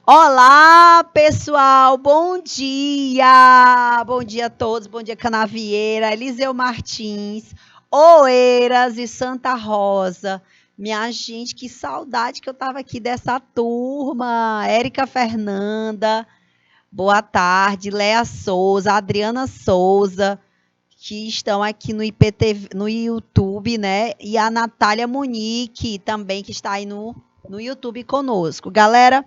Olá, pessoal, bom dia! Bom dia a todos, bom dia Canavieira, Eliseu Martins, Oeiras e Santa Rosa. Minha gente, que saudade que eu tava aqui dessa turma. Érica Fernanda, boa tarde, Léa Souza, Adriana Souza, que estão aqui no IPTV, no YouTube, né? E a Natália Munique também, que está aí no YouTube conosco. Galera,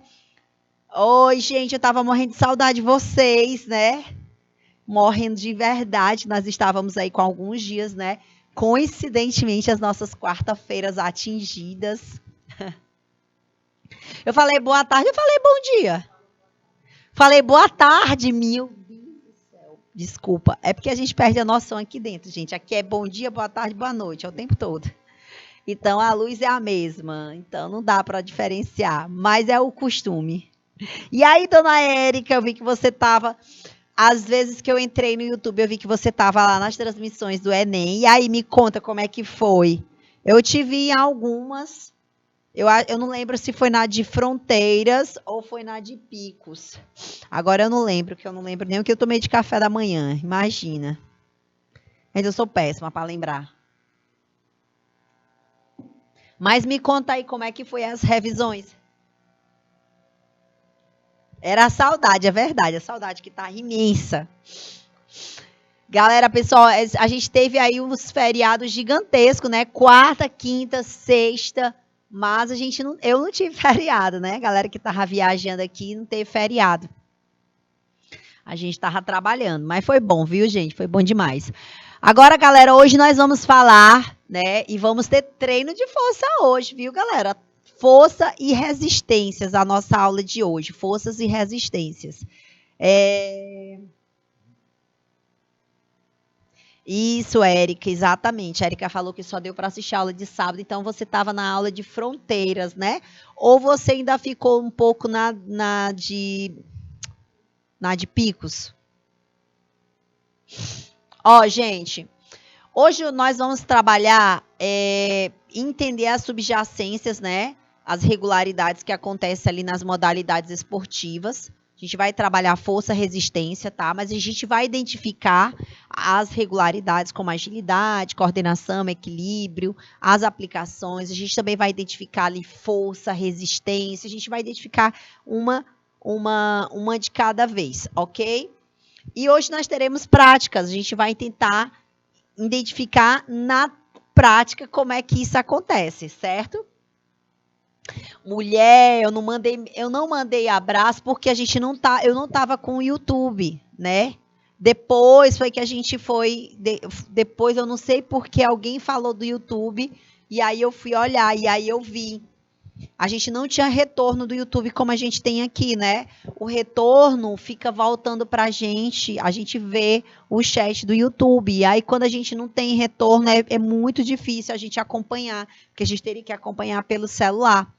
oi, gente, eu tava morrendo de saudade de vocês, né? Morrendo de verdade. Nós estávamos aí com alguns dias, né? Coincidentemente, as nossas quarta-feiras atingidas. Eu falei boa tarde, eu falei bom dia. Falei boa tarde, meu Deus do céu. Desculpa, é porque a gente perde a noção aqui dentro, gente. Aqui é bom dia, boa tarde, boa noite, é o tempo todo. Então a luz é a mesma, então não dá para diferenciar, mas é o costume. E aí, dona Érica, eu vi que você estava. Às vezes que eu entrei no YouTube, eu vi que você estava lá nas transmissões do Enem. E aí, me conta como é que foi. Eu te vi em algumas. Eu não lembro se foi na de Fronteiras ou foi na de Picos. Agora eu não lembro, que eu não lembro nem o que eu tomei de café da manhã. Imagina. Mas eu sou péssima para lembrar. Mas me conta aí como é que foi as revisões. Era a saudade, é verdade. A saudade que tá imensa. Galera, pessoal, a gente teve aí uns feriados gigantescos, né? Quarta, quinta, sexta, mas eu não tive feriado, né? Galera que tava viajando aqui não teve feriado. A gente tava trabalhando, mas foi bom, viu, gente? Foi bom demais. Agora, galera, hoje nós vamos falar, né? E vamos ter treino de força hoje, viu, galera? Força e resistências, a nossa aula de hoje. Forças e resistências. Isso, Érica, exatamente. A Érica falou que só deu para assistir a aula de sábado, então você estava na aula de fronteiras, né? Ou você ainda ficou um pouco na de Picos? Ó, gente, hoje nós vamos trabalhar, entender as subjacências, né? As regularidades que acontecem ali nas modalidades esportivas. A gente vai trabalhar força, resistência, tá? Mas a gente vai identificar as regularidades como agilidade, coordenação, equilíbrio, as aplicações. A gente também vai identificar ali força, resistência. A gente vai identificar uma de cada vez, ok? E hoje nós teremos práticas. A gente vai tentar identificar na prática como é que isso acontece, certo? Mulher, eu não mandei abraço porque eu não tava com o YouTube, né? Depois foi que a gente foi, depois eu não sei porque alguém falou do YouTube e aí eu fui olhar e aí eu vi. A gente não tinha retorno do YouTube como a gente tem aqui, né? O retorno fica voltando para a gente vê o chat do YouTube. E aí, quando a gente não tem retorno, é muito difícil a gente acompanhar, porque a gente teria que acompanhar pelo celular.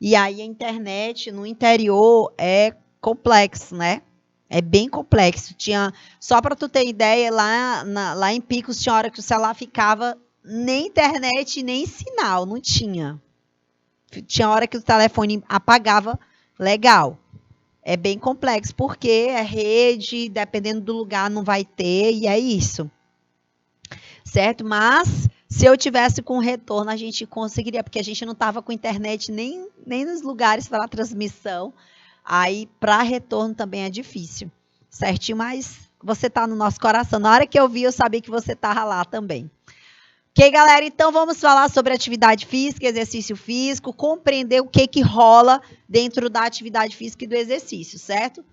E aí, a internet no interior é complexo, né? É bem complexo. Só para tu ter ideia, lá em Picos tinha hora que o celular ficava nem internet, nem sinal, não tinha. Tinha hora que o telefone apagava legal. É bem complexo, porque é rede, dependendo do lugar não vai ter, e é isso. Certo? Mas se eu tivesse com retorno, a gente conseguiria, porque a gente não estava com internet nem nos lugares para transmissão. Aí, para retorno também é difícil. Certinho? Mas você está no nosso coração. Na hora que eu vi, eu sabia que você estava lá também. Ok, galera? Então vamos falar sobre atividade física, exercício físico, compreender o que rola dentro da atividade física e do exercício, certo?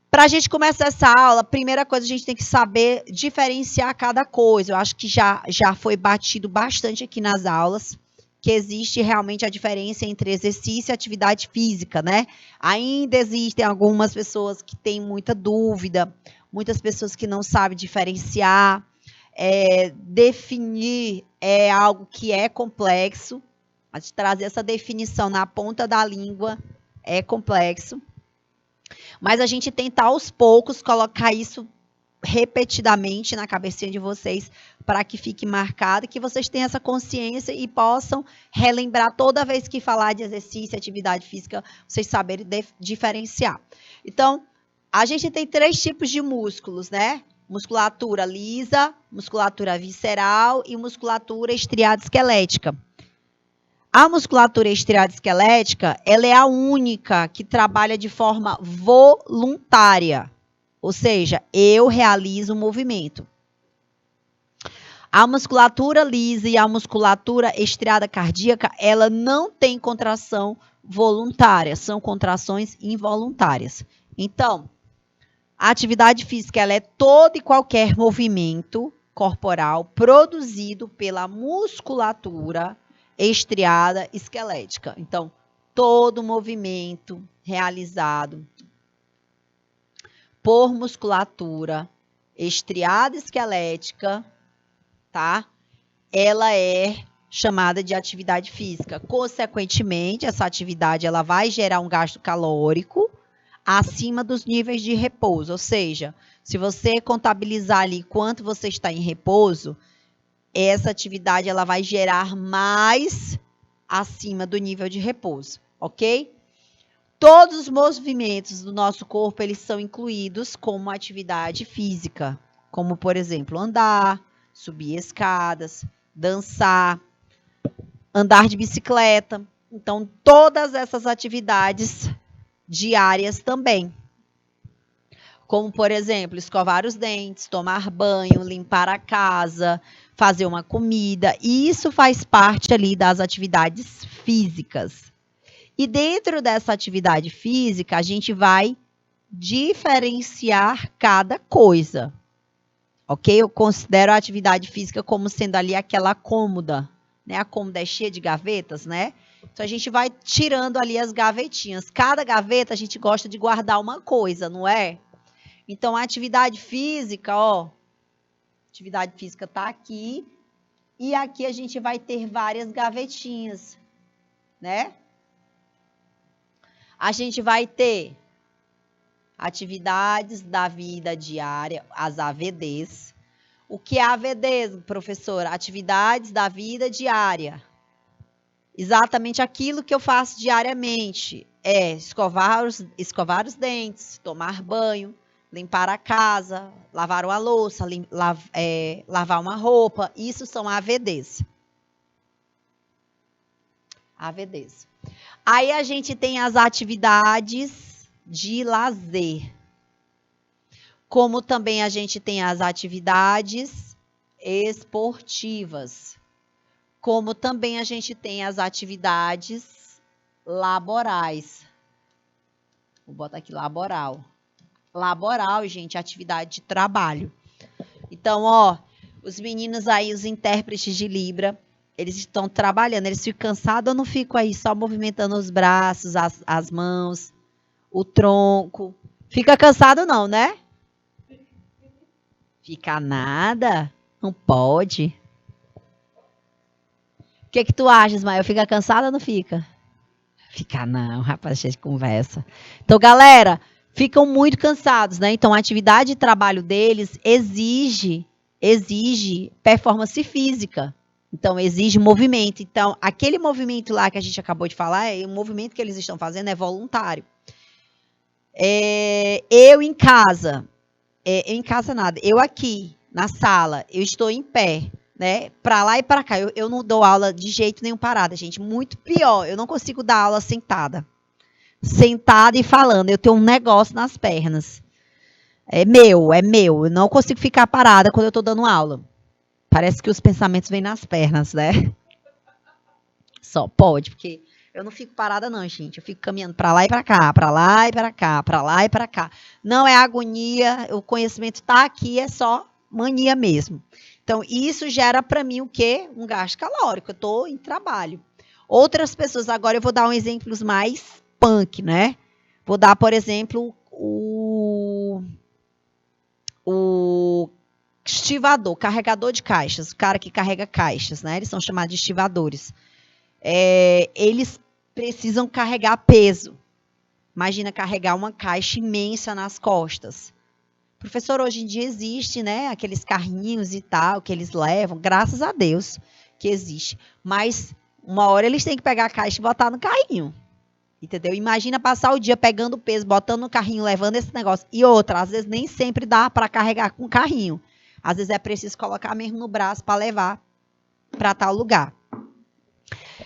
Para a gente começar essa aula, a primeira coisa a gente tem que saber diferenciar cada coisa. Eu acho que já foi batido bastante aqui nas aulas, que existe realmente a diferença entre exercício e atividade física, né? Ainda existem algumas pessoas que têm muita dúvida, muitas pessoas que não sabem diferenciar. Definir é algo que é complexo, mas trazer essa definição na ponta da língua é complexo. Mas a gente tenta aos poucos colocar isso repetidamente na cabecinha de vocês, para que fique marcado e que vocês tenham essa consciência e possam relembrar toda vez que falar de exercício, atividade física, vocês saberem diferenciar. Então, a gente tem 3 tipos de músculos, né? Musculatura lisa, musculatura visceral e musculatura estriada esquelética. A musculatura estriada esquelética, ela é a única que trabalha de forma voluntária. Ou seja, eu realizo o movimento. A musculatura lisa e a musculatura estriada cardíaca, ela não tem contração voluntária, são contrações involuntárias. Então, a atividade física, ela é todo e qualquer movimento corporal produzido pela musculatura estriada esquelética. Então, todo movimento realizado por musculatura estriada esquelética, tá? Ela é chamada de atividade física. Consequentemente, essa atividade ela vai gerar um gasto calórico acima dos níveis de repouso. Ou seja, se você contabilizar ali quanto você está em repouso, essa atividade ela vai gerar mais acima do nível de repouso, ok? Todos os movimentos do nosso corpo, eles são incluídos como atividade física, como, por exemplo, andar, subir escadas, dançar, andar de bicicleta. Então, todas essas atividades diárias também. Como, por exemplo, escovar os dentes, tomar banho, limpar a casa, fazer uma comida. E isso faz parte ali das atividades físicas. E dentro dessa atividade física, a gente vai diferenciar cada coisa. Ok? Eu considero a atividade física como sendo ali aquela cômoda, né? A cômoda é cheia de gavetas, né? Então, a gente vai tirando ali as gavetinhas. Cada gaveta, a gente gosta de guardar uma coisa, não é? Então, a atividade física, ó. Atividade física tá aqui. E aqui a gente vai ter várias gavetinhas, né? A gente vai ter atividades da vida diária, as AVDs. O que é AVDs, professora? Atividades da vida diária. Exatamente aquilo que eu faço diariamente. É escovar os dentes, tomar banho, limpar a casa, lavar uma louça, lavar uma roupa. Isso são AVDs. AVDs. Aí a gente tem as atividades de lazer. Como também a gente tem as atividades esportivas. Como também a gente tem as atividades laborais. Vou botar aqui laboral. Laboral, gente, atividade de trabalho. Então, ó, os meninos aí, os intérpretes de Libra, eles estão trabalhando, eles ficam cansados ou não ficam aí só movimentando os braços, as mãos, o tronco? Fica cansado não, né? Fica nada? Não pode. O que tu acha, Ismael? Fica cansado ou não fica? Fica não, rapaz, a gente conversa. Então, galera, ficam muito cansados, né? Então, a atividade de trabalho deles exige performance física. Então, exige movimento. Então, aquele movimento lá que a gente acabou de falar, o movimento que eles estão fazendo é voluntário. Eu em casa nada, eu aqui na sala, eu estou em pé, né? Para lá e para cá, eu não dou aula de jeito nenhum parada, gente. Muito pior, eu não consigo dar aula sentada. Sentada e falando, eu tenho um negócio nas pernas. É meu. Eu não consigo ficar parada quando eu estou dando aula. Parece que os pensamentos vêm nas pernas, né? Só pode, porque eu não fico parada não, gente. Eu fico caminhando para lá e para cá, para lá e para cá, para lá e para cá. Não é agonia, o conhecimento está aqui, é só mania mesmo. Então, isso gera para mim o quê? Um gasto calórico. Eu estou em trabalho. Outras pessoas, agora eu vou dar um exemplos mais punk, né? Vou dar, por exemplo, o estivador, carregador de caixas, o cara que carrega caixas, né? Eles são chamados de estivadores. Eles precisam carregar peso. Imagina carregar uma caixa imensa nas costas. Professor, hoje em dia existe, né, aqueles carrinhos e tal que eles levam, graças a Deus que existe. Mas uma hora eles têm que pegar a caixa e botar no carrinho. Entendeu? Imagina passar o dia pegando peso, botando no carrinho, levando esse negócio. E outra, às vezes nem sempre dá para carregar com o carrinho. Às vezes é preciso colocar mesmo no braço para levar para tal lugar.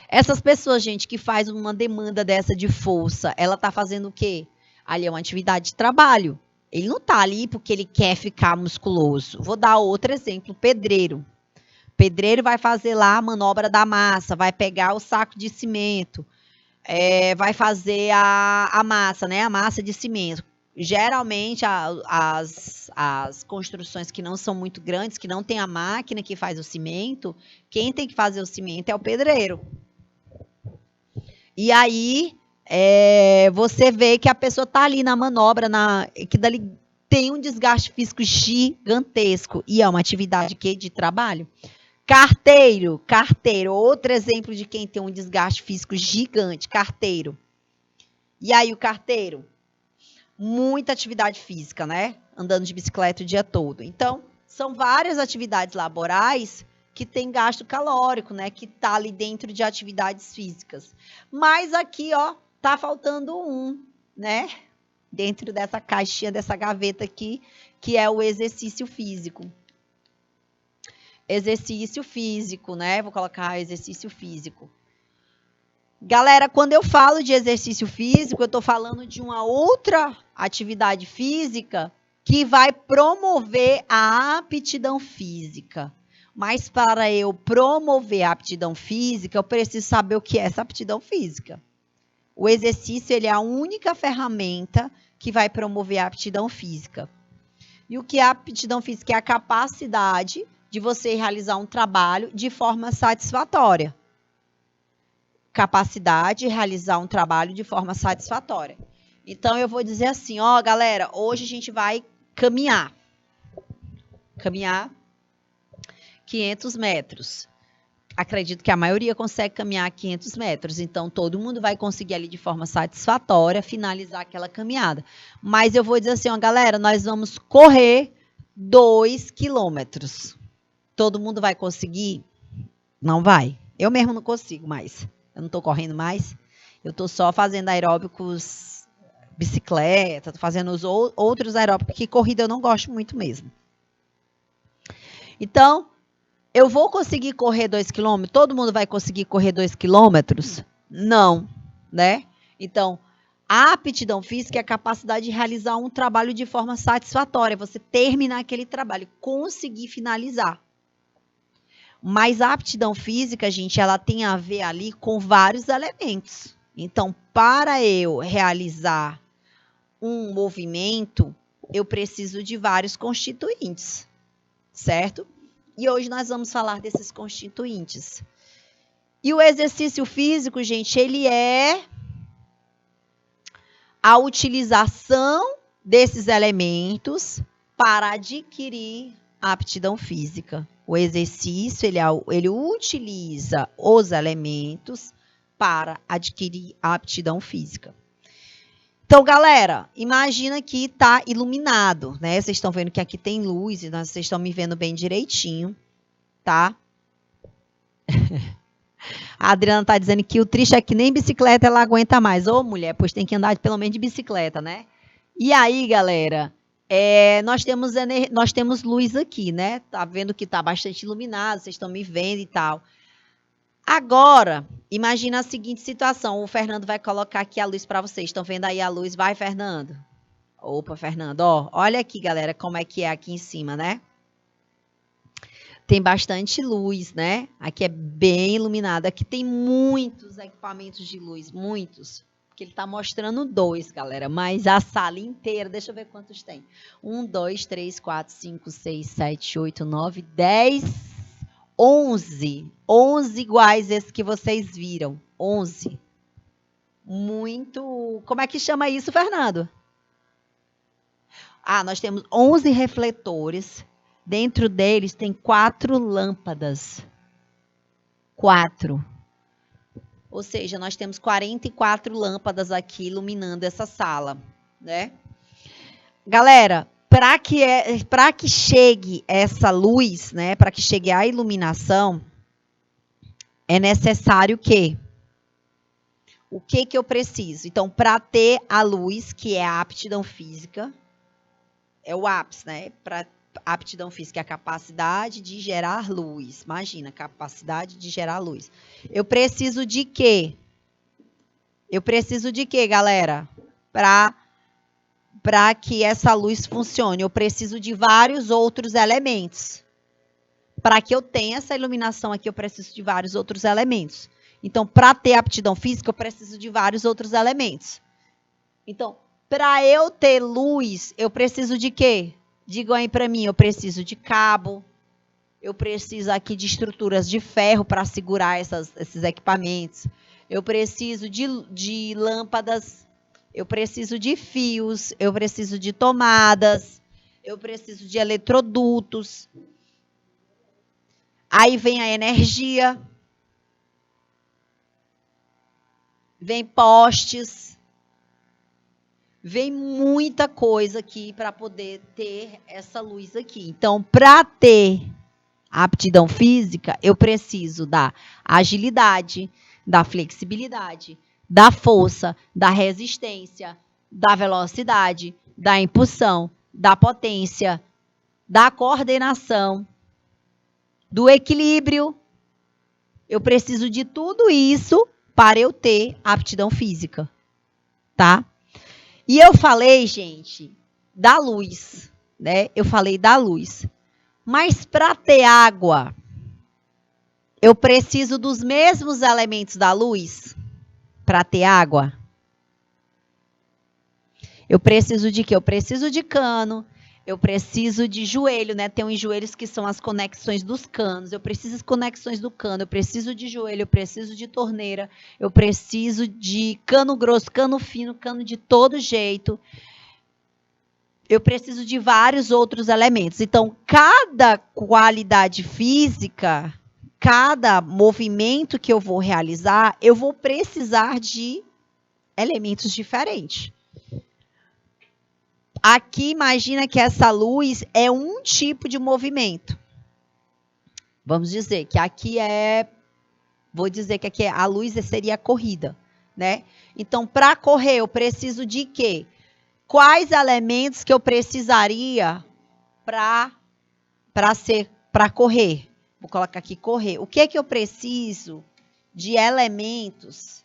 Essas pessoas, gente, que faz uma demanda dessa de força, ela tá fazendo o quê? Ali é uma atividade de trabalho. Ele não tá ali porque ele quer ficar musculoso. Vou dar outro exemplo, pedreiro. Pedreiro vai fazer lá a manobra da massa, vai pegar o saco de cimento, vai fazer a massa, né? A massa de cimento. Geralmente, as construções que não são muito grandes, que não tem a máquina que faz o cimento, quem tem que fazer o cimento é o pedreiro. E aí, você vê que a pessoa está ali na manobra, que dali tem um desgaste físico gigantesco. E é uma atividade de trabalho. Carteiro, outro exemplo de quem tem um desgaste físico gigante, carteiro. E aí o carteiro? Muita atividade física, né? Andando de bicicleta o dia todo. Então, são várias atividades laborais que tem gasto calórico, né? Que tá ali dentro de atividades físicas. Mas aqui, ó, tá faltando um, né? Dentro dessa caixinha, dessa gaveta aqui, que é o exercício físico. Exercício físico, né? Vou colocar exercício físico. Galera, quando eu falo de exercício físico, eu estou falando de uma outra atividade física que vai promover a aptidão física. Mas para eu promover a aptidão física, eu preciso saber o que é essa aptidão física. O exercício ele é a única ferramenta que vai promover a aptidão física. E o que é a aptidão física? É a capacidade de você realizar um trabalho de forma satisfatória. Capacidade de realizar um trabalho de forma satisfatória. Então, eu vou dizer assim, ó, galera, hoje a gente vai caminhar. Caminhar 500 metros. Acredito que a maioria consegue caminhar 500 metros. Então, todo mundo vai conseguir ali de forma satisfatória finalizar aquela caminhada. Mas eu vou dizer assim, ó, galera, nós vamos correr 2 quilômetros. Todo mundo vai conseguir? Não vai. Eu mesmo não consigo mais. Eu não estou correndo mais. Eu estou só fazendo aeróbicos, bicicleta, estou fazendo os outros aeróbicos, que corrida eu não gosto muito mesmo. Então, eu vou conseguir correr 2 quilômetros? Todo mundo vai conseguir correr 2 quilômetros? Não, né? Então, a aptidão física é a capacidade de realizar um trabalho de forma satisfatória. Você terminar aquele trabalho, conseguir finalizar. Mas a aptidão física, gente, ela tem a ver ali com vários elementos. Então, para eu realizar um movimento, eu preciso de vários constituintes, certo? E hoje nós vamos falar desses constituintes. E o exercício físico, gente, ele é a utilização desses elementos para adquirir a aptidão física. O exercício, ele utiliza os elementos para adquirir a aptidão física. Então, galera, imagina que está iluminado, né? Vocês estão vendo que aqui tem luz, vocês estão me vendo bem direitinho, tá? A Adriana está dizendo que o triste é que nem bicicleta ela aguenta mais. Ô, mulher, pois tem que andar pelo menos de bicicleta, né? E aí, galera, nós temos luz aqui, né? Tá vendo que tá bastante iluminado, vocês estão me vendo e tal. Agora, imagina a seguinte situação. O Fernando vai colocar aqui a luz para vocês. Estão vendo aí a luz? Vai, Fernando. Opa, Fernando. Ó, olha aqui, galera, como é que é aqui em cima, né? Tem bastante luz, né? Aqui é bem iluminado. Aqui tem muitos equipamentos de luz, muitos. Porque ele está mostrando 2, galera. Mas a sala inteira, deixa eu ver quantos tem. 1, 2, 3, 4, 5, 6, 7, 8, 9, 10, 11. 11 iguais esses que vocês viram. 11. Muito... Como é que chama isso, Fernando? Ah, nós temos 11 refletores. Dentro deles tem 4 lâmpadas. 4. Ou seja, nós temos 44 lâmpadas aqui iluminando essa sala, né? Galera, para que chegue essa luz, né, para que chegue a iluminação, é necessário que o que eu preciso? Então, para ter a luz, que é a aptidão física, é o ápice, né? Para aptidão física é a capacidade de gerar luz. Imagina, capacidade de gerar luz. Eu preciso de quê? Eu preciso de quê, galera? Para que essa luz funcione, eu preciso de vários outros elementos. Para que eu tenha essa iluminação aqui, eu preciso de vários outros elementos. Então, para ter aptidão física, eu preciso de vários outros elementos. Então, para eu ter luz, eu preciso de quê? Digam aí para mim, eu preciso de cabo, eu preciso aqui de estruturas de ferro para segurar esses equipamentos, eu preciso de lâmpadas, eu preciso de fios, eu preciso de tomadas, eu preciso de eletrodutos. Aí vem a energia, vem postes, vem muita coisa aqui para poder ter essa luz aqui. Então, para ter a aptidão física, eu preciso da agilidade, da flexibilidade, da força, da resistência, da velocidade, da impulsão, da potência, da coordenação, do equilíbrio. Eu preciso de tudo isso para eu ter aptidão física, tá? E eu falei, gente, da luz, né? Eu falei da luz. Mas para ter água, eu preciso dos mesmos elementos da luz para ter água? Eu preciso de quê? Eu preciso de cano, eu preciso de joelho, né? Tem uns joelhos que são as conexões dos canos. Eu preciso das conexões do cano, eu preciso de joelho, eu preciso de torneira, eu preciso de cano grosso, cano fino, cano de todo jeito. Eu preciso de vários outros elementos. Então, cada qualidade física, cada movimento que eu vou realizar, eu vou precisar de elementos diferentes. Aqui, imagina que essa luz é um tipo de movimento. Vamos dizer que aqui vou dizer que aqui a luz seria a corrida, né? Então, para correr, eu preciso de quê? Quais elementos que eu precisaria para correr? Vou colocar aqui correr. O que é que eu preciso de elementos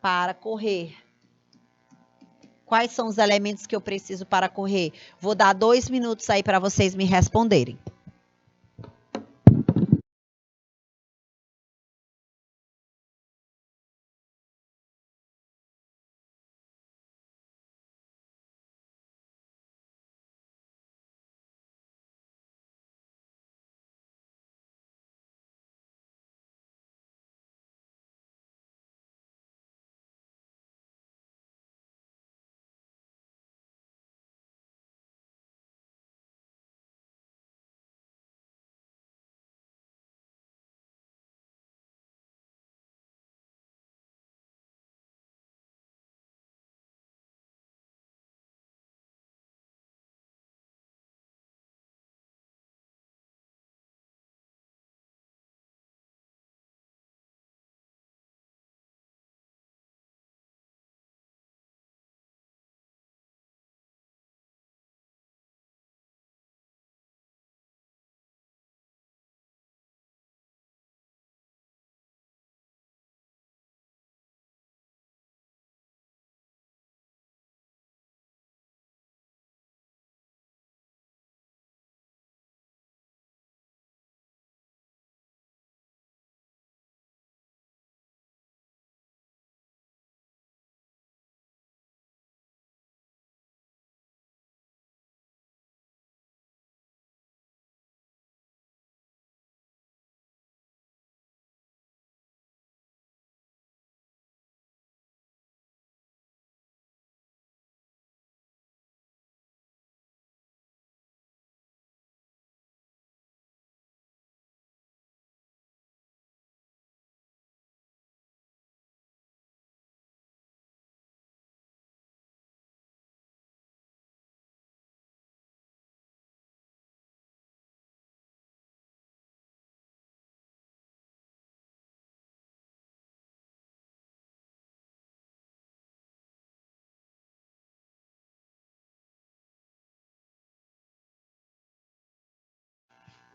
para correr? Quais são os elementos que eu preciso para correr? Vou dar 2 minutos aí para vocês me responderem.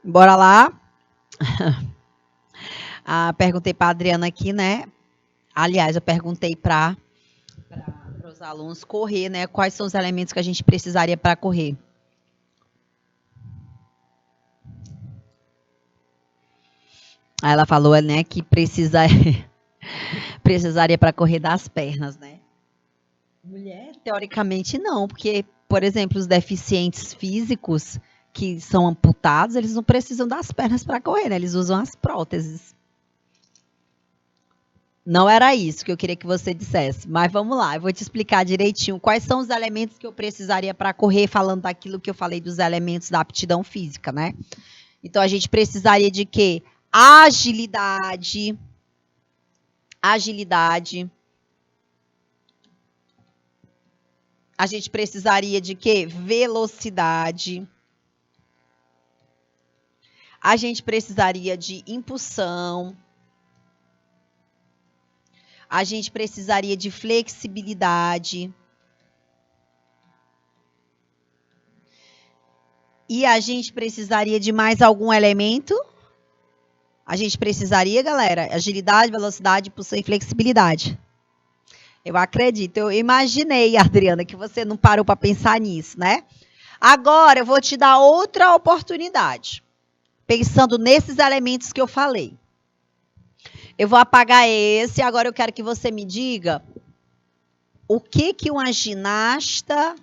Bora lá. Perguntei para a Adriana aqui, né? Aliás, eu perguntei para os alunos correr, né? Quais são os elementos que a gente precisaria para correr? Aí ela falou, né, que precisaria para correr das pernas, né? Mulher, teoricamente não, porque, por exemplo, os deficientes físicos que são amputados, eles não precisam das pernas para correr, né? Eles usam as próteses. Não era isso que eu queria que você dissesse, mas vamos lá, eu vou te explicar direitinho quais são os elementos que eu precisaria para correr, falando daquilo que eu falei dos elementos da aptidão física, né? Então a gente precisaria de quê? Agilidade. A gente precisaria de quê? Velocidade. A gente precisaria de impulsão. A gente precisaria de flexibilidade. E a gente precisaria de mais algum elemento? A gente precisaria, galera, agilidade, velocidade, impulsão e flexibilidade. Eu acredito, eu imaginei, Adriana, que você não parou para pensar nisso, né? Agora eu vou te dar outra oportunidade, pensando nesses elementos que eu falei. Eu vou apagar esse, agora eu quero que você me diga o que uma ginasta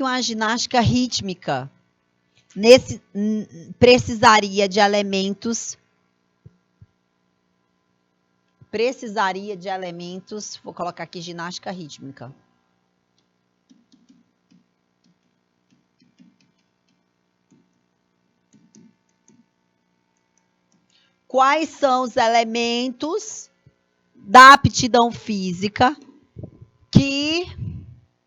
uma ginástica rítmica precisaria de elementos, vou colocar aqui ginástica rítmica. Quais são os elementos da aptidão física que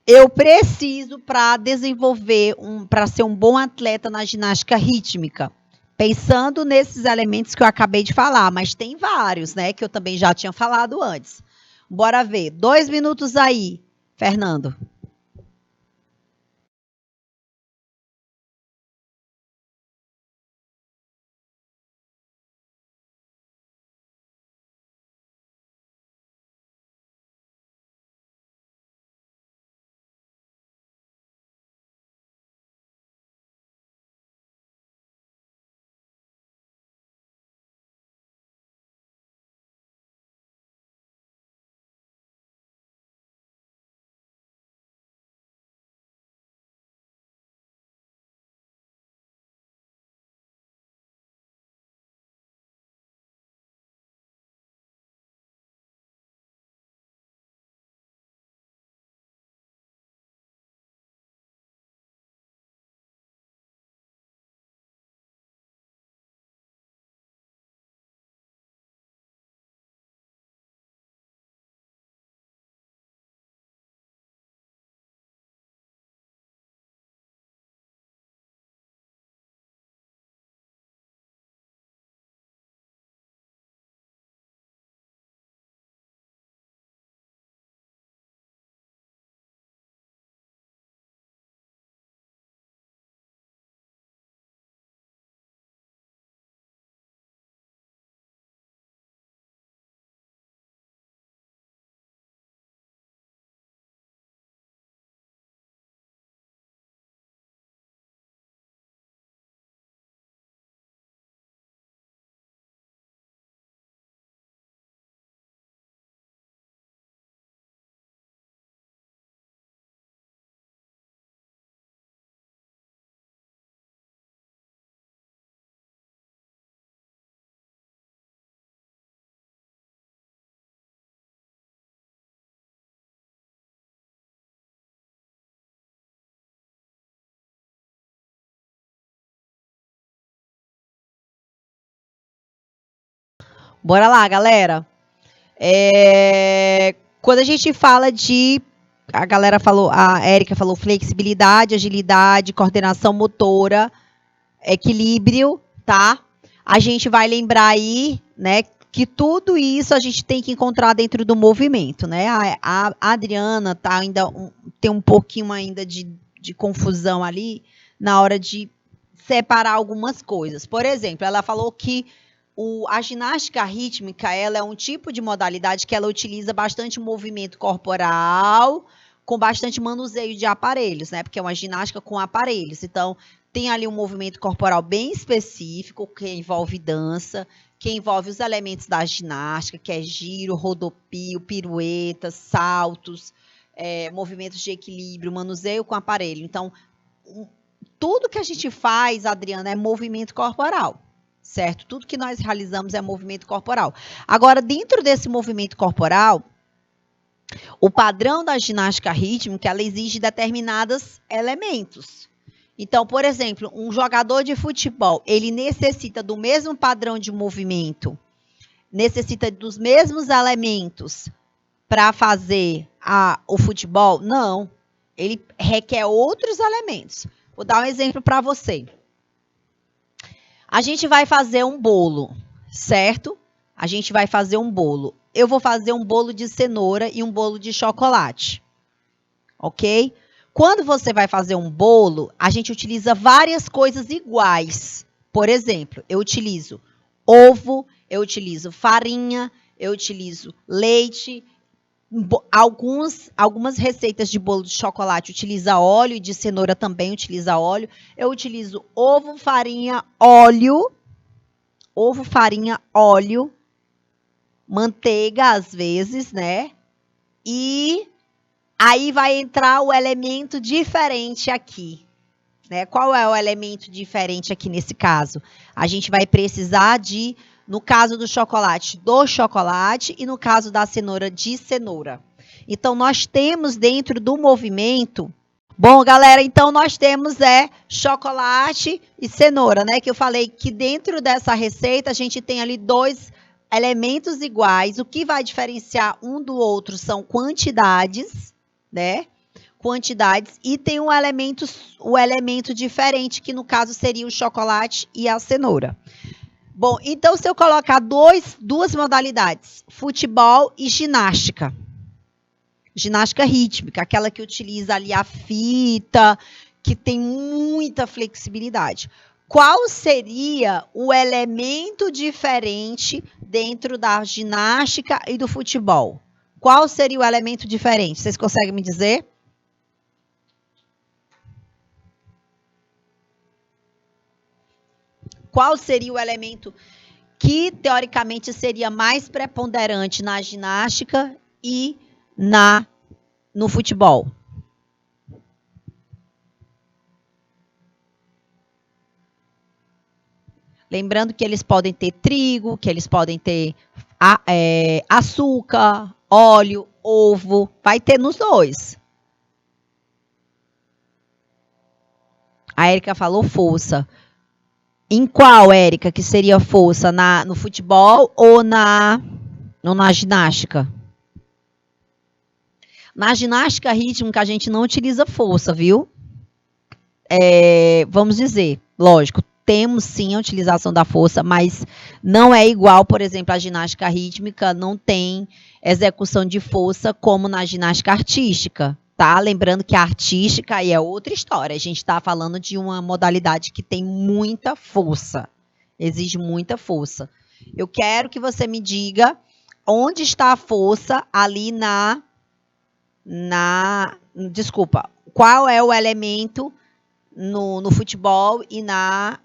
eu preciso para desenvolver, para ser um bom atleta na ginástica rítmica? Pensando nesses elementos que eu acabei de falar, mas tem vários, né, que eu também já tinha falado antes. Bora ver. 2 minutos aí, Fernando. Bora lá, galera. Quando a gente fala de... A galera falou, a Érica falou flexibilidade, agilidade, coordenação motora, equilíbrio, tá? A gente vai lembrar aí, né, que tudo isso a gente tem que encontrar dentro do movimento, né? A Adriana tá ainda tem um pouquinho ainda de confusão ali na hora de separar algumas coisas. Por exemplo, ela falou que a ginástica rítmica, ela é um tipo de modalidade que ela utiliza bastante movimento corporal, com bastante manuseio de aparelhos, né? Porque é uma ginástica com aparelhos. Então, tem ali um movimento corporal bem específico, que envolve dança, que envolve os elementos da ginástica, que é giro, rodopio, piruetas, saltos, movimentos de equilíbrio, manuseio com aparelho. Então, tudo que a gente faz, Adriana, é movimento corporal, certo? Tudo que nós realizamos é movimento corporal. Agora, dentro desse movimento corporal, o padrão da ginástica rítmica, ela exige determinados elementos. Então, por exemplo, um jogador de futebol, ele necessita do mesmo padrão de movimento, necessita dos mesmos elementos para fazer o futebol? Não. Ele requer outros elementos. Vou dar um exemplo para você. A gente vai fazer um bolo, certo? A gente vai fazer um bolo. Eu vou fazer um bolo de cenoura e um bolo de chocolate. Ok? Quando você vai fazer um bolo, a gente utiliza várias coisas iguais. Por exemplo, eu utilizo ovo, eu utilizo farinha, eu utilizo leite. Algumas receitas de bolo de chocolate utiliza óleo e de cenoura também utiliza óleo. Eu utilizo ovo, farinha, óleo, manteiga às vezes, né? E aí vai entrar o elemento diferente aqui, né? Qual é o elemento diferente aqui nesse caso? A gente vai precisar no caso do chocolate e no caso da cenoura, de cenoura. Então, nós temos dentro do movimento... Bom, galera, então nós temos chocolate e cenoura, né? Que eu falei que dentro dessa receita a gente tem ali 2 elementos iguais. O que vai diferenciar um do outro são quantidades, né? Quantidades, e tem o elemento diferente, que no caso seria o chocolate e a cenoura. Bom, então se eu colocar duas modalidades, futebol e ginástica. Ginástica rítmica, aquela que utiliza ali a fita, que tem muita flexibilidade. Qual seria o elemento diferente dentro da ginástica e do futebol? Qual seria o elemento diferente? Vocês conseguem me dizer? Qual seria o elemento que, teoricamente, seria mais preponderante na ginástica e no futebol? Lembrando que eles podem ter trigo, que eles podem ter açúcar, óleo, ovo. Vai ter nos 2. A Érica falou força. Em qual, Érica, que seria força? No futebol ou na ginástica? Na ginástica rítmica, a gente não utiliza força, viu? Vamos dizer, lógico, temos sim a utilização da força, mas não é igual, por exemplo, a ginástica rítmica não tem execução de força como na ginástica artística, tá? Lembrando que a artística aí é outra história. A gente está falando de uma modalidade que tem muita força, exige muita força. Eu quero que você me diga onde está a força ali desculpa, qual é o elemento no futebol e na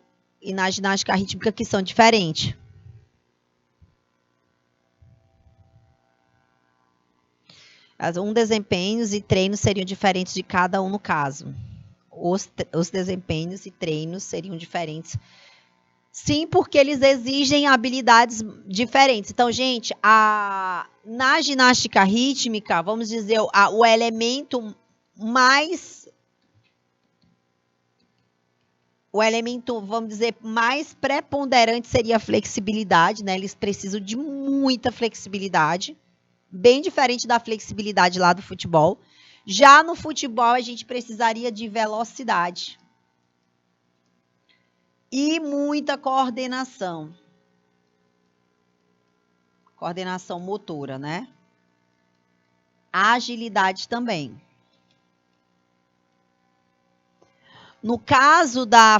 ginástica rítmica que são diferentes. Desempenhos e treinos seriam diferentes de cada um no caso. Os desempenhos e treinos seriam diferentes. Sim, porque eles exigem habilidades diferentes. Então, gente, na ginástica rítmica, vamos dizer, o elemento mais vamos dizer, mais preponderante seria a flexibilidade, né? Eles precisam de muita flexibilidade, bem diferente da flexibilidade lá do futebol. Já no futebol, a gente precisaria de velocidade e muita coordenação. Coordenação motora, né? A agilidade também. No caso da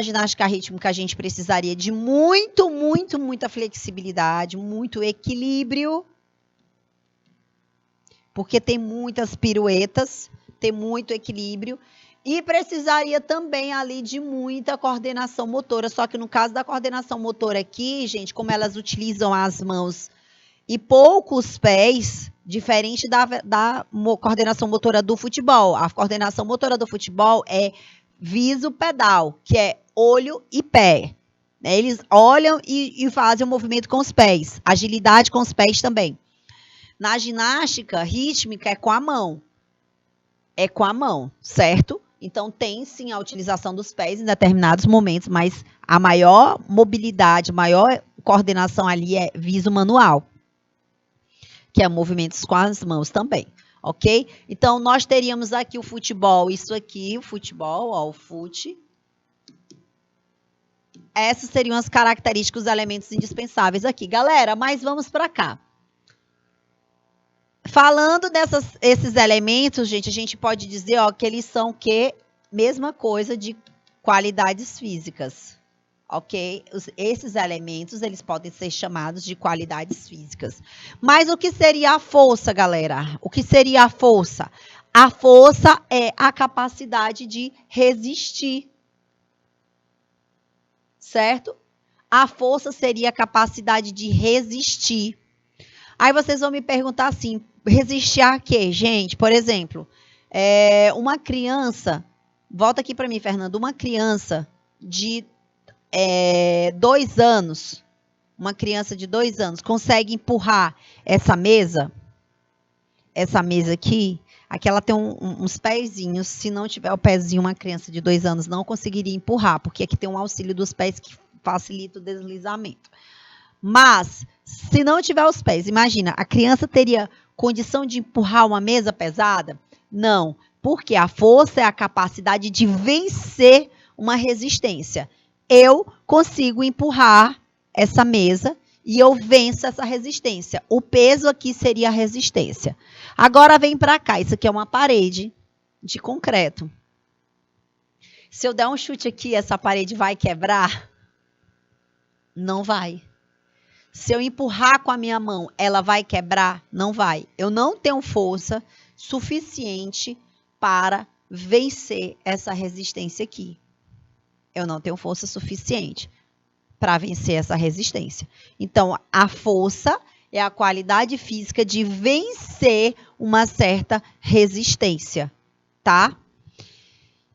ginástica rítmica, a gente precisaria de muita flexibilidade, muito equilíbrio, porque tem muitas piruetas, tem muito equilíbrio, e precisaria também ali de muita coordenação motora, só que no caso da coordenação motora aqui, gente, como elas utilizam as mãos e poucos pés, diferente da coordenação motora do futebol. A coordenação motora do futebol é viso-pedal, que é olho e pé. Eles olham e fazem o movimento com os pés. Agilidade com os pés também. Na ginástica rítmica é com a mão. É com a mão, certo? Então, tem sim a utilização dos pés em determinados momentos, mas a maior mobilidade, maior coordenação ali é viso manual, que é movimentos com as mãos também, ok? Então, nós teríamos aqui o futebol, isso aqui, o futebol, ó, o fute. Essas seriam as características, os elementos indispensáveis aqui. Galera, mas vamos para cá. Falando desses elementos, gente, a gente pode dizer, ó, que eles são que mesma coisa de qualidades físicas. Ok? Esses elementos, eles podem ser chamados de qualidades físicas. Mas o que seria a força, galera? O que seria a força? A força é a capacidade de resistir. Certo? A força seria a capacidade de resistir. Aí vocês vão me perguntar assim, resistir a quê? Gente, por exemplo, uma criança, volta aqui para mim, Fernando, uma criança de 2 anos, uma criança de 2 anos, consegue empurrar essa mesa aqui ela tem uns pezinhos, se não tiver o pezinho, uma criança de 2 anos não conseguiria empurrar, porque aqui tem um auxílio dos pés que facilita o deslizamento. Mas, se não tiver os pés, imagina, a criança teria condição de empurrar uma mesa pesada? Não, porque a força é a capacidade de vencer uma resistência. Eu consigo empurrar essa mesa e eu venço essa resistência. O peso aqui seria a resistência. Agora vem para cá, isso aqui é uma parede de concreto. Se eu der um chute aqui, essa parede vai quebrar? Não vai. Se eu empurrar com a minha mão, ela vai quebrar? Não vai. Eu não tenho força suficiente para vencer essa resistência aqui. Eu não tenho força suficiente para vencer essa resistência. Então, a força é a qualidade física de vencer uma certa resistência, tá?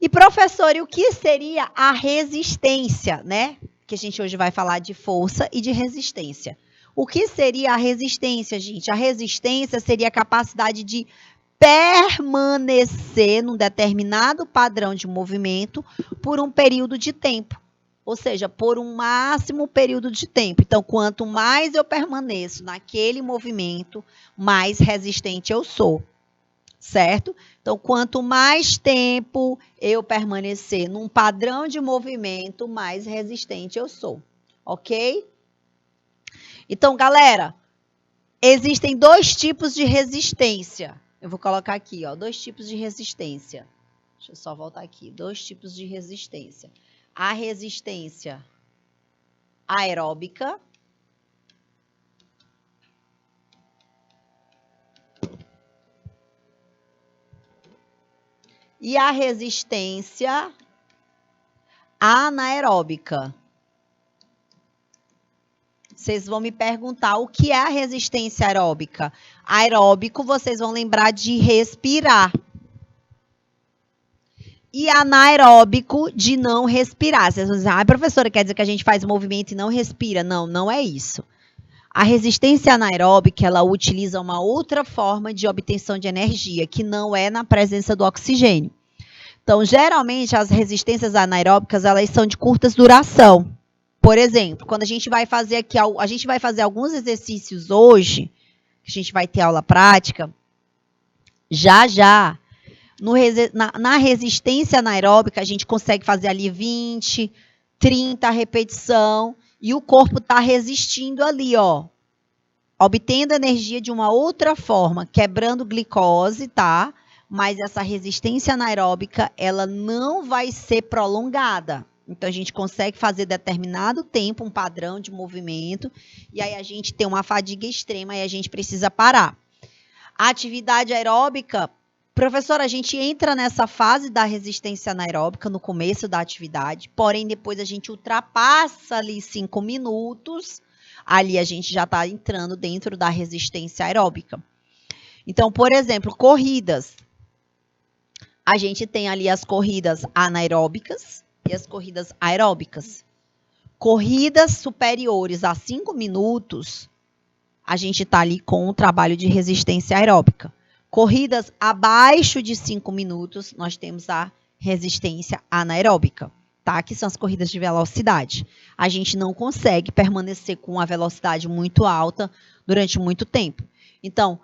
E, professor, e o que seria a resistência, né? Que a gente hoje vai falar de força e de resistência. O que seria a resistência, gente? A resistência seria a capacidade de permanecer num determinado padrão de movimento por um período de tempo. Ou seja, por um máximo período de tempo. Então, quanto mais eu permaneço naquele movimento, mais resistente eu sou. Certo? Então, quanto mais tempo eu permanecer num padrão de movimento, mais resistente eu sou. Ok? Então, galera, existem 2 tipos de resistência. Eu vou colocar aqui, ó, 2 tipos de resistência. Deixa eu só voltar aqui. 2 tipos de resistência. A resistência aeróbica e a resistência anaeróbica. Vocês vão me perguntar o que é a resistência aeróbica. Aeróbico, vocês vão lembrar de respirar. E anaeróbico, de não respirar. Vocês vão dizer, professora, quer dizer que a gente faz movimento e não respira? Não, não é isso. A resistência anaeróbica, ela utiliza uma outra forma de obtenção de energia, que não é na presença do oxigênio. Então, geralmente, as resistências anaeróbicas, elas são de curta duração. Por exemplo, quando a gente vai fazer aqui, a gente vai fazer alguns exercícios hoje, que a gente vai ter aula prática, já, na resistência anaeróbica, a gente consegue fazer ali 20, 30 repetição, e o corpo está resistindo ali, ó. obtendo energia de uma outra forma, quebrando glicose, tá? Mas essa resistência anaeróbica, ela não vai ser prolongada. Então, a gente consegue fazer determinado tempo, um padrão de movimento, e aí a gente tem uma fadiga extrema e a gente precisa parar. A atividade aeróbica, professora, a gente entra nessa fase da resistência anaeróbica no começo da atividade, porém depois a gente ultrapassa ali 5 minutos, ali a gente já está entrando dentro da resistência aeróbica. Então, por exemplo, corridas. A gente tem ali as corridas anaeróbicas e as corridas aeróbicas. Corridas superiores a 5 minutos, a gente está ali com o trabalho de resistência aeróbica. Corridas abaixo de 5 minutos, nós temos a resistência anaeróbica, tá? Que são as corridas de velocidade. A gente não consegue permanecer com uma velocidade muito alta durante muito tempo. Então,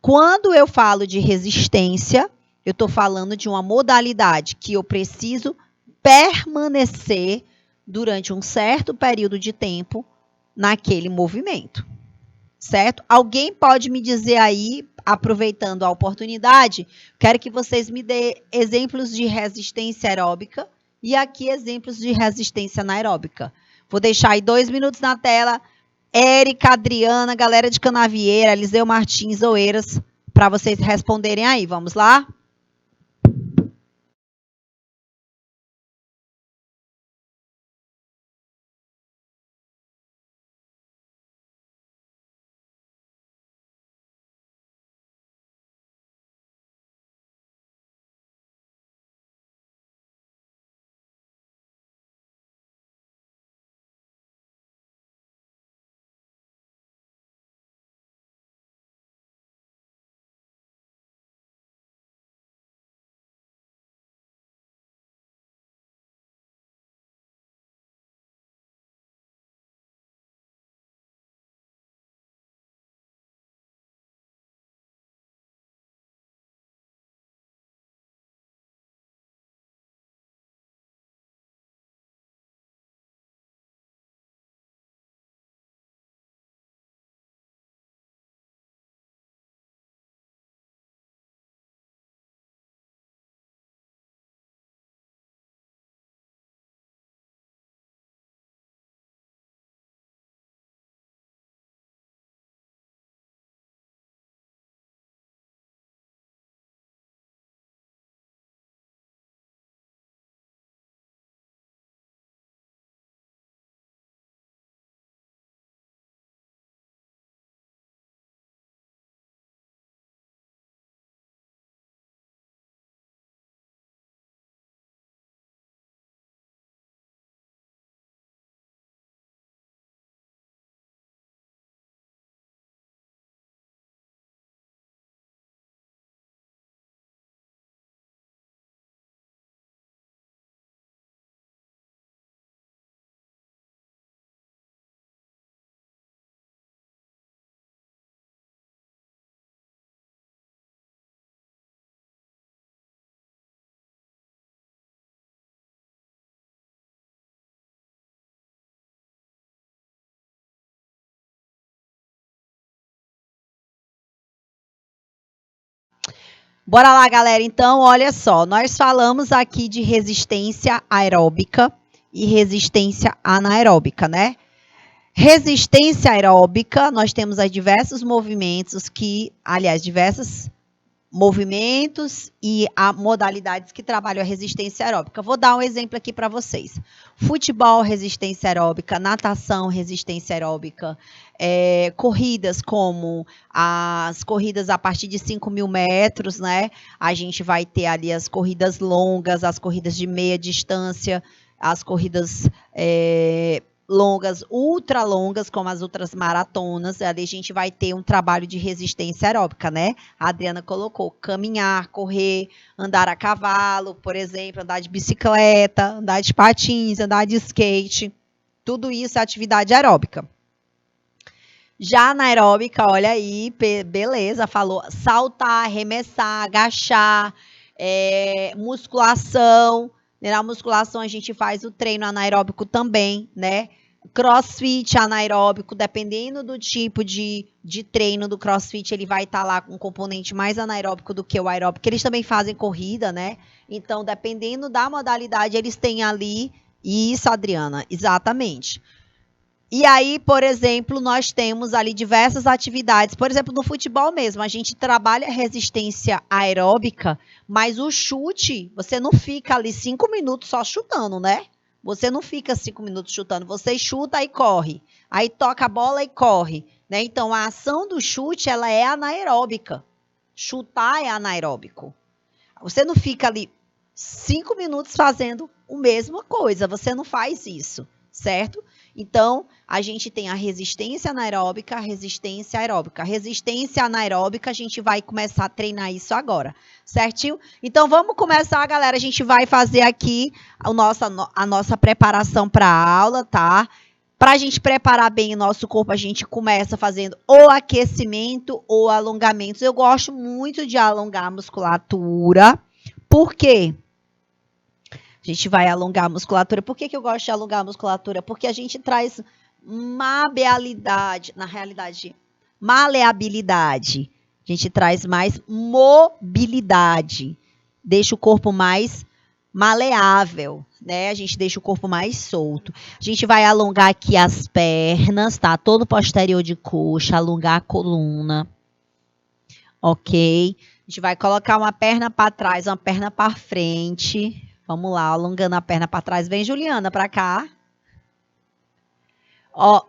quando eu falo de resistência, eu estou falando de uma modalidade que eu preciso permanecer durante um certo período de tempo naquele movimento, certo? Alguém pode me dizer aí, aproveitando a oportunidade, quero que vocês me dêem exemplos de resistência aeróbica e aqui exemplos de resistência anaeróbica. Vou deixar aí 2 minutos na tela. Érica, Adriana, galera de Canavieira, Eliseu Martins, Oeiras, para vocês responderem aí. Vamos lá? Bora lá, galera. Então, olha só, nós falamos aqui de resistência aeróbica e resistência anaeróbica, né? Resistência aeróbica, nós temos aí diversos movimentos que, aliás, diversos movimentos e modalidades que trabalham a resistência aeróbica. Vou dar um exemplo aqui para vocês. Futebol, resistência aeróbica, natação, resistência aeróbica, corridas como as corridas a partir de 5.000 metros, né? A gente vai ter ali as corridas longas, as corridas de meia distância, as corridas longas, ultra longas, como as outras maratonas, ali a gente vai ter um trabalho de resistência aeróbica, né? A Adriana colocou caminhar, correr, andar a cavalo, por exemplo, andar de bicicleta, andar de patins, andar de skate, tudo isso é atividade aeróbica. Já anaeróbica, olha aí, beleza, falou saltar, arremessar, agachar, musculação. Na musculação a gente faz o treino anaeróbico também, né? CrossFit anaeróbico, dependendo do tipo de treino do CrossFit, ele vai estar lá com um componente mais anaeróbico do que o aeróbico. Eles também fazem corrida, né? Então, dependendo da modalidade, eles têm ali. Isso, Adriana, exatamente. E aí, por exemplo, nós temos ali diversas atividades. Por exemplo, no futebol mesmo, a gente trabalha resistência aeróbica, mas o chute, você não fica ali 5 minutos só chutando, né? Você não fica 5 minutos chutando, você chuta e corre. Aí toca a bola e corre, né? Então, a ação do chute, ela é anaeróbica. Chutar é anaeróbico. Você não fica ali 5 minutos fazendo a mesma coisa, você não faz isso, certo? Então, a gente tem a resistência anaeróbica, a resistência aeróbica. A resistência anaeróbica, a gente vai começar a treinar isso agora, certinho? Então, vamos começar, galera. A gente vai fazer aqui a nossa preparação para a aula, tá? Para a gente preparar bem o nosso corpo, a gente começa fazendo ou aquecimento ou alongamentos. Eu gosto muito de alongar a musculatura. Por quê? A gente vai alongar a musculatura. Por que eu gosto de alongar a musculatura? Porque a gente traz maleabilidade, na realidade, maleabilidade. A gente traz mais mobilidade. Deixa o corpo mais maleável, né? A gente deixa o corpo mais solto. A gente vai alongar aqui as pernas, tá? Todo o posterior de coxa, alongar a coluna. Ok? A gente vai colocar uma perna para trás, uma perna para frente. Vamos lá, alongando a perna para trás. Vem, Juliana, para cá. Ó,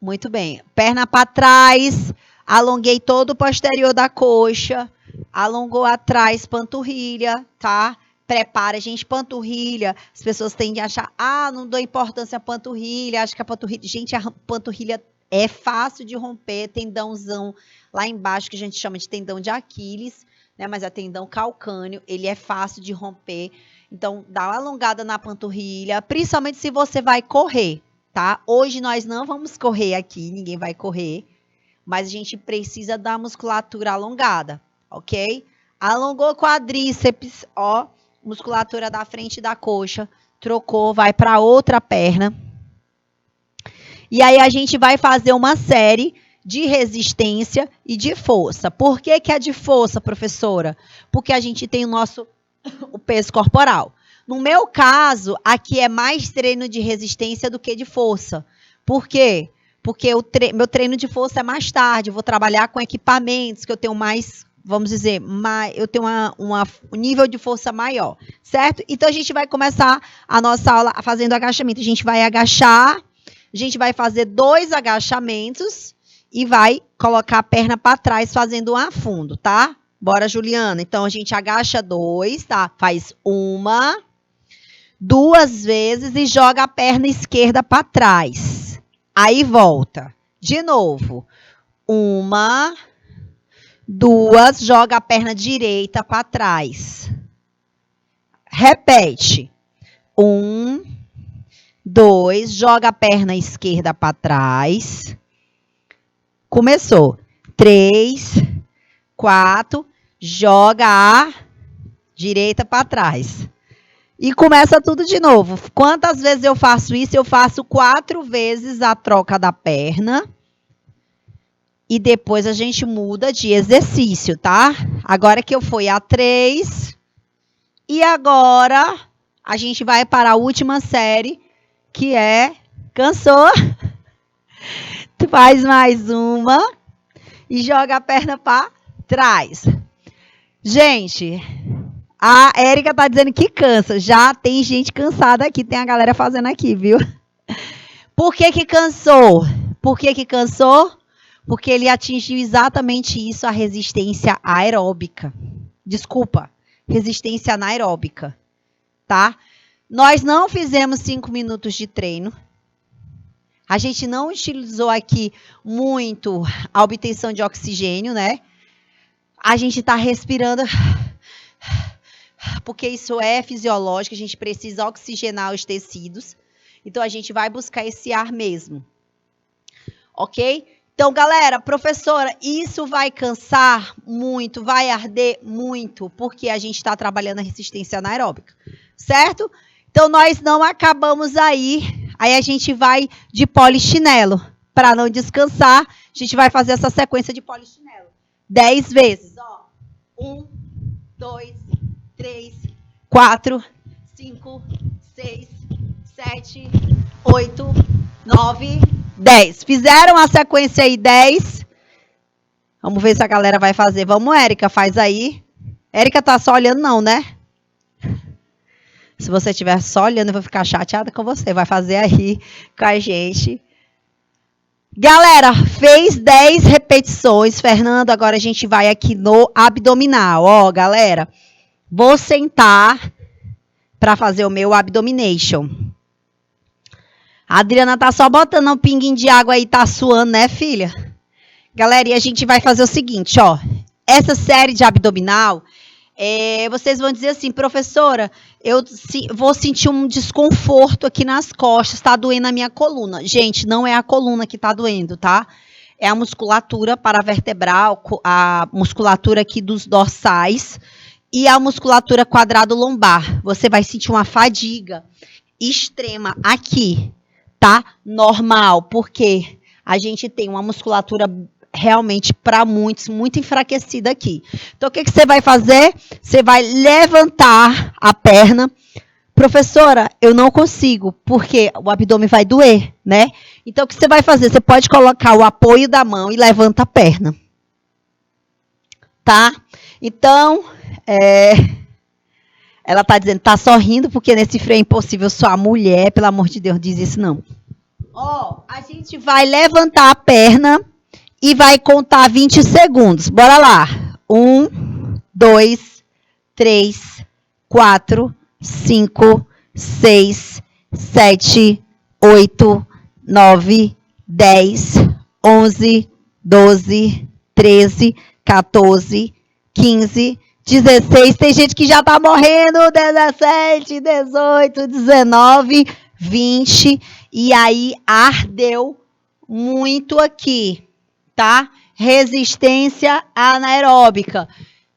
muito bem. Perna para trás. Alonguei todo o posterior da coxa. Alongou atrás, panturrilha, tá? Prepara, gente, panturrilha. As pessoas tendem a achar, não dou importância à panturrilha. Acho que a panturrilha... Gente, a panturrilha é fácil de romper. Tendãozão lá embaixo, que a gente chama de tendão de Aquiles. Né, mas é tendão calcâneo, ele é fácil de romper. Então, dá uma alongada na panturrilha, principalmente se você vai correr, tá? Hoje nós não vamos correr aqui, ninguém vai correr, mas a gente precisa da musculatura alongada, ok? Alongou o quadríceps, ó, musculatura da frente da coxa, trocou, vai para outra perna. E aí a gente vai fazer uma série de resistência e de força. Por que é de força, professora? Porque a gente tem o peso corporal. No meu caso, aqui é mais treino de resistência do que de força. Por quê? Porque meu treino de força é mais tarde. Eu vou trabalhar com equipamentos que eu tenho mais, vamos dizer, eu tenho um nível de força maior, certo? Então, a gente vai começar a nossa aula fazendo agachamento. A gente vai agachar, a gente vai fazer 2 agachamentos, e vai colocar a perna para trás fazendo um afundo, tá? Bora, Juliana. Então, a gente agacha 2, tá? Faz 1, 2 vezes e joga a perna esquerda para trás. Aí, volta. De novo. 1, 2, joga a perna direita para trás. Repete. 1, 2, joga a perna esquerda para trás. Começou. 3, 4, joga a direita para trás. E começa tudo de novo. Quantas vezes eu faço isso? Eu faço 4 vezes a troca da perna. E depois a gente muda de exercício, tá? Agora que eu fui a 3. E agora a gente vai para a última série, que é... Cansou? Tu faz mais uma e joga a perna para trás. Gente, a Érica tá dizendo que cansa. Já tem gente cansada aqui, tem a galera fazendo aqui, viu? Por que cansou? Por que cansou? Porque ele atingiu exatamente isso, a resistência aeróbica. Desculpa, resistência anaeróbica, tá? Nós não fizemos 5 minutos de treino. A gente não utilizou aqui muito a obtenção de oxigênio, né? A gente está respirando, porque isso é fisiológico, a gente precisa oxigenar os tecidos. Então, a gente vai buscar esse ar mesmo. Ok? Então, galera, professora, isso vai cansar muito, vai arder muito, porque a gente está trabalhando a resistência anaeróbica, certo? Então, nós não acabamos aí Aí a gente vai de polichinelo. Para não descansar, a gente vai fazer essa sequência de polichinelo. 10 vezes, ó. 1, 2, 3, 4, 5, 6, 7, 8, 9, 10. Fizeram a sequência aí 10. Vamos ver se a galera vai fazer. Vamos, Érica, faz aí. Érica tá só olhando não, né? Se você estiver só olhando, eu vou ficar chateada com você. Vai fazer aí com a gente. Galera, fez 10 repetições. Fernando, agora a gente vai aqui no abdominal. Ó, galera, vou sentar para fazer o meu abdomination. A Adriana tá só botando um pinguinho de água aí, tá suando, né, filha? Galera, e a gente vai fazer o seguinte, ó. Essa série de abdominal, vocês vão dizer assim, professora, eu vou sentir um desconforto aqui nas costas, tá doendo a minha coluna. Gente, não é a coluna que tá doendo, tá? É a musculatura paravertebral, a musculatura aqui dos dorsais e a musculatura quadrado-lombar. Você vai sentir uma fadiga extrema aqui, tá? Normal, porque a gente tem uma musculatura realmente para muitos, muito enfraquecida aqui. Então, o que você vai fazer? Você vai levantar a perna. Professora, eu não consigo, porque o abdômen vai doer, né? Então, o que você vai fazer? Você pode colocar o apoio da mão e levanta a perna. Tá? Então, ela tá dizendo, tá sorrindo, porque nesse freio é impossível só a mulher, pelo amor de Deus, diz isso não. Ó, a gente vai levantar a perna e vai contar 20 segundos. Bora lá. 1, 2, 3, 4, 5, 6, 7, 8, 9, 10, 11, 12, 13, 14, 15, 16. Tem gente que já tá morrendo. 17, 18, 19, 20. E aí ardeu muito aqui. Tá? Resistência anaeróbica.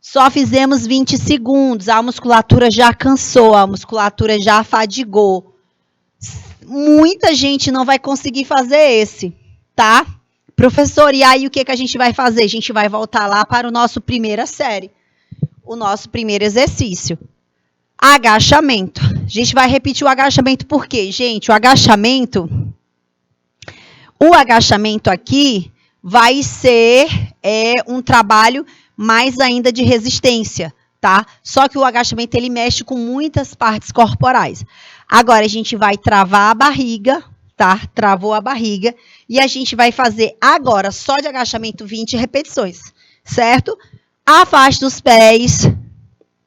Só fizemos 20 segundos. A musculatura já cansou, a musculatura já fadigou. Muita gente não vai conseguir fazer esse, tá? Professor, e aí o que a gente vai fazer? A gente vai voltar lá para o nosso primeira série. O nosso primeiro exercício. Agachamento. A gente vai repetir o agachamento por quê? Gente, o agachamento aqui vai ser um trabalho mais ainda de resistência, tá? Só que o agachamento, ele mexe com muitas partes corporais. Agora, a gente vai travar a barriga, tá? Travou a barriga. E a gente vai fazer agora, só de agachamento, 20 repetições, certo? Afaste os pés,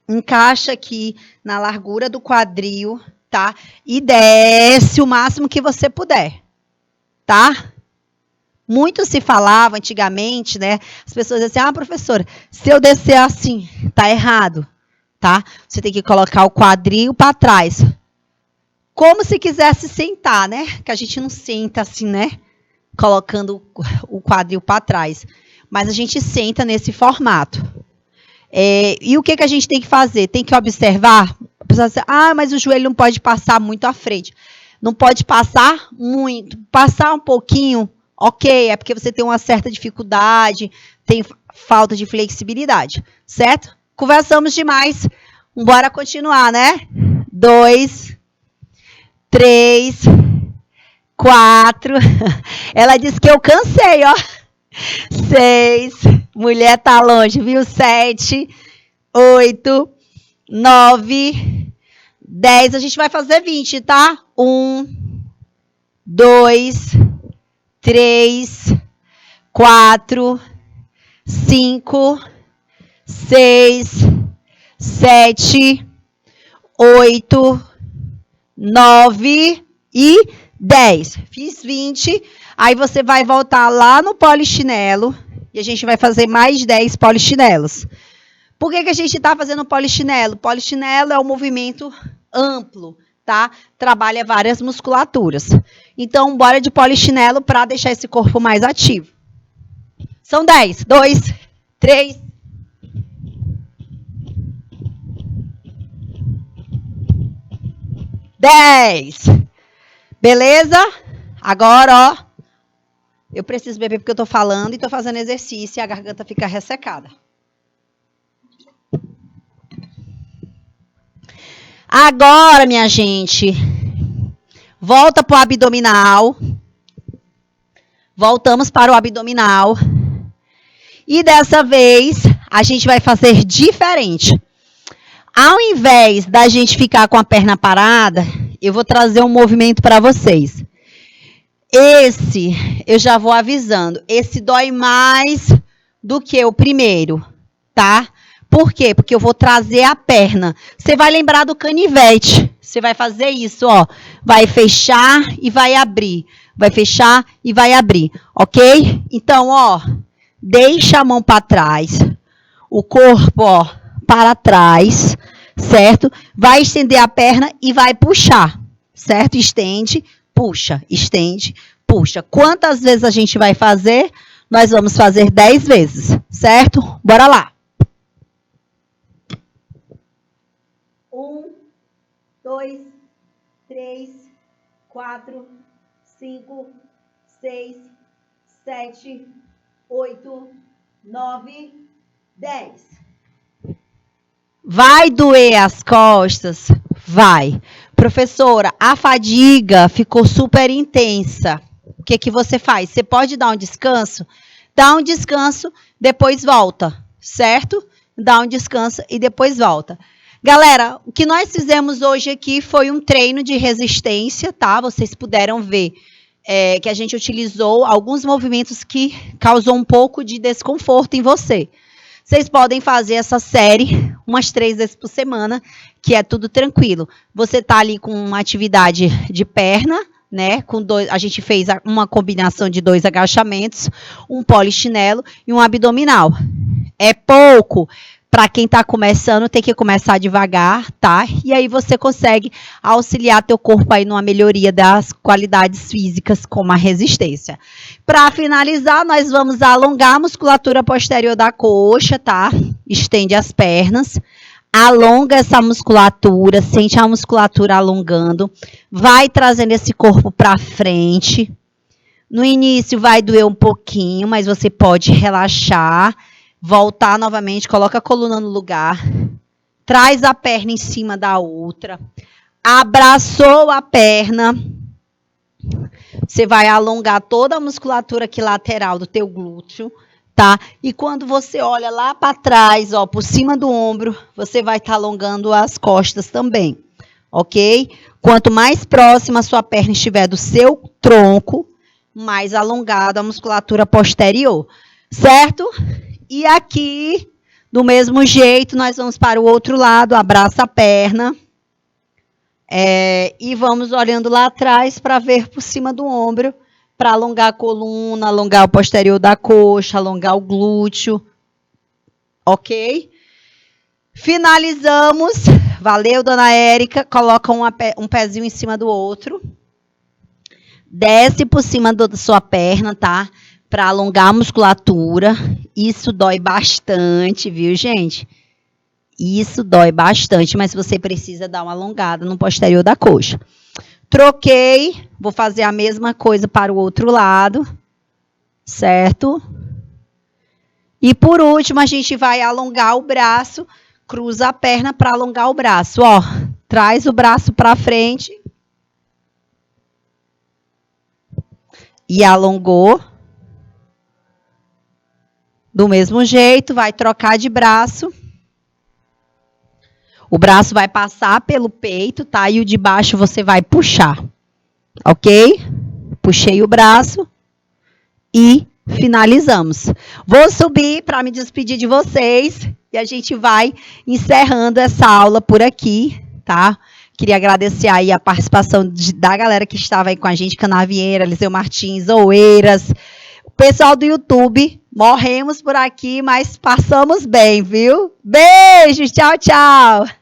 encaixa aqui na largura do quadril, tá? E desce o máximo que você puder, tá? Muito se falava antigamente, né? As pessoas diziam assim, professora, se eu descer assim, tá errado, tá? Você tem que colocar o quadril para trás. Como se quisesse sentar, né? Que a gente não senta assim, né? Colocando o quadril para trás. Mas a gente senta nesse formato. E o que a gente tem que fazer? Tem que observar. A pessoa diz, mas o joelho não pode passar muito à frente. Não pode passar muito. Passar um pouquinho, ok, é porque você tem uma certa dificuldade, tem falta de flexibilidade, certo? Conversamos demais. Bora continuar, né? 2, 3, 4. Ela disse que eu cansei, ó. 6. Mulher tá longe, viu? 7, 8, 9, 10. A gente vai fazer 20, tá? 1, 2, 3, 4, 5, 6, 7, 8, 9 e 10. Fiz 20. Aí você vai voltar lá no polichinelo e a gente vai fazer mais 10 polichinelos. Por que a gente está fazendo polichinelo? Polichinelo é um movimento amplo, tá? Trabalha várias musculaturas. Então, bora de polichinelo para deixar esse corpo mais ativo. São 10. 2, 3. 10. Beleza? Agora, ó. Eu preciso beber porque eu tô falando e tô fazendo exercício e a garganta fica ressecada. Agora, minha gente, volta pro abdominal. Voltamos para o abdominal. E dessa vez, a gente vai fazer diferente. Ao invés da gente ficar com a perna parada, eu vou trazer um movimento para vocês. Esse, eu já vou avisando, esse dói mais do que o primeiro, tá? Por quê? Porque eu vou trazer a perna. Você vai lembrar do canivete. Você vai fazer isso, ó. Vai fechar e vai abrir. Vai fechar e vai abrir, ok? Então, ó, deixa a mão para trás. O corpo, ó, para trás, certo? Vai estender a perna e vai puxar, certo? Estende, puxa, estende, puxa. Quantas vezes a gente vai fazer? Nós vamos fazer 10 vezes, certo? Bora lá. 1, 2, 3, 4, 5, 6, 7, 8, 9, 10. Vai doer as costas? Vai. Professora, a fadiga ficou super intensa. O que você faz? Você pode dar um descanso? Dá um descanso, depois volta, certo? Dá um descanso e depois volta. Galera, o que nós fizemos hoje aqui foi um treino de resistência, tá? Vocês puderam ver que a gente utilizou alguns movimentos que causou um pouco de desconforto em você. Vocês podem fazer essa série umas 3 vezes por semana, que é tudo tranquilo. Você tá ali com uma atividade de perna, né? A gente fez uma combinação de 2 agachamentos, um polichinelo e um abdominal. É pouco. Para quem está começando, tem que começar devagar, tá? E aí você consegue auxiliar teu corpo aí numa melhoria das qualidades físicas, como a resistência. Para finalizar, nós vamos alongar a musculatura posterior da coxa, tá? Estende as pernas, alonga essa musculatura, sente a musculatura alongando, vai trazendo esse corpo para frente. No início vai doer um pouquinho, mas você pode relaxar. Voltar novamente, coloca a coluna no lugar, traz a perna em cima da outra, abraçou a perna, você vai alongar toda a musculatura aqui lateral do teu glúteo, tá? E quando você olha lá para trás, ó, por cima do ombro, você vai estar alongando as costas também, ok? Quanto mais próxima a sua perna estiver do seu tronco, mais alongada a musculatura posterior, certo? E aqui, do mesmo jeito, nós vamos para o outro lado, abraça a perna. E vamos olhando lá atrás para ver por cima do ombro, para alongar a coluna, alongar o posterior da coxa, alongar o glúteo. Ok? Finalizamos. Valeu, dona Érica. Coloca um pezinho em cima do outro. Desce por cima da sua perna, tá? Para alongar a musculatura. Isso dói bastante, viu, gente? Isso dói bastante, mas você precisa dar uma alongada no posterior da coxa. Troquei, vou fazer a mesma coisa para o outro lado, certo? E por último, a gente vai alongar o braço, cruza a perna para alongar o braço, ó. Traz o braço para frente. E alongou. Do mesmo jeito, vai trocar de braço. O braço vai passar pelo peito, tá? E o de baixo você vai puxar. Ok? Puxei o braço e finalizamos. Vou subir para me despedir de vocês e a gente vai encerrando essa aula por aqui, tá? Queria agradecer aí a participação da galera que estava aí com a gente, Canavieira, Liceu Martins, Oeiras, o pessoal do YouTube. Morremos por aqui, mas passamos bem, viu? Beijo, tchau, tchau!